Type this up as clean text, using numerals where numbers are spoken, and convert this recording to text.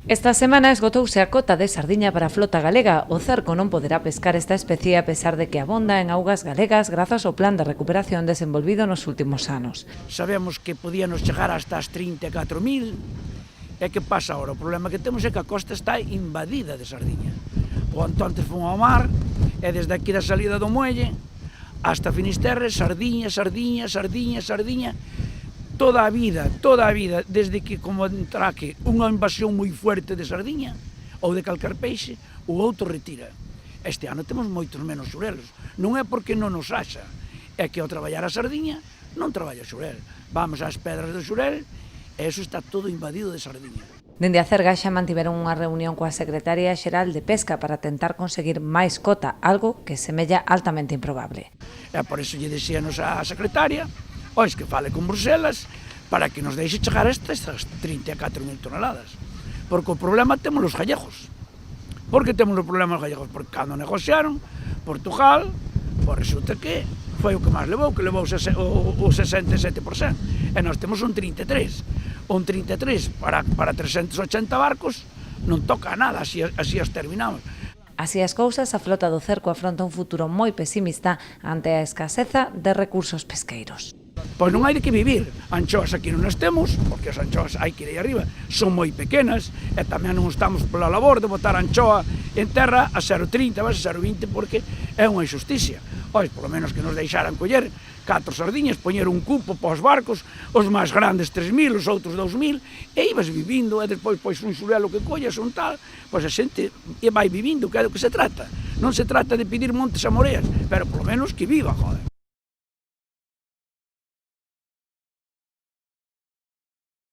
Esta semana esgotouse a cota de sardiña para a flota galega. O cerco non poderá pescar esta especie a pesar de que abonda en augas galegas grazas ao plan de recuperación desenvolvido nos últimos anos. Sabemos que podíanos chegar hasta as 34.000. E que pasa agora? O problema que temos é que a costa está invadida de sardiña. O antes fomos ao mar e desde aquí da salida do muelle hasta Finisterre, sardiña, sardiña, sardiña, sardiña. Toda a vida, desde que como entraque unha invasión moi fuerte de sardiña ou de calcar peixe, o outro retira. Este ano temos moitos menos xurelos. Non é porque non nos haxa, é que ao traballar a sardiña non traballa xurel. Vamos ás pedras do xurel e eso está todo invadido de sardiña. Dende a Cerga xa mantiveron unha reunión coa Secretaria Xeral de Pesca para tentar conseguir máis cota, algo que semella altamente improbable. E por iso lle dixíanos a secretaria que fale con Bruselas para que nos deixe chegar estas 34.000 toneladas. Porque o problema temos os gallegos. Por que temos o problema os gallegos? Porque cando negociaron, Portugal, pois resulta que foi o que máis levou, que levou o 67%. E nós temos un 33%. Un 33% para 380 barcos non toca nada, así as terminamos. Así as cousas, a flota do cerco afronta un futuro moi pesimista ante a escaseza de recursos pesqueiros. Pois non hai de que vivir. Anchoas aquí non as temos, porque as anchoas hai que ir aí arriba, son moi pequenas, e tamén non estamos pola labor de botar anchoa en terra a 0,30, a 0,20, porque é unha injusticia. Polo menos que nos deixaran coller 4 sardiñas, poñer un cupo para os barcos, os máis grandes 3.000, os outros 2.000, e ibas vivindo, e despois un xurelo que collas, un tal, pois a xente vai vivindo, que é do que se trata. Non se trata de pedir montes a moreas, pero polo menos que viva, joder.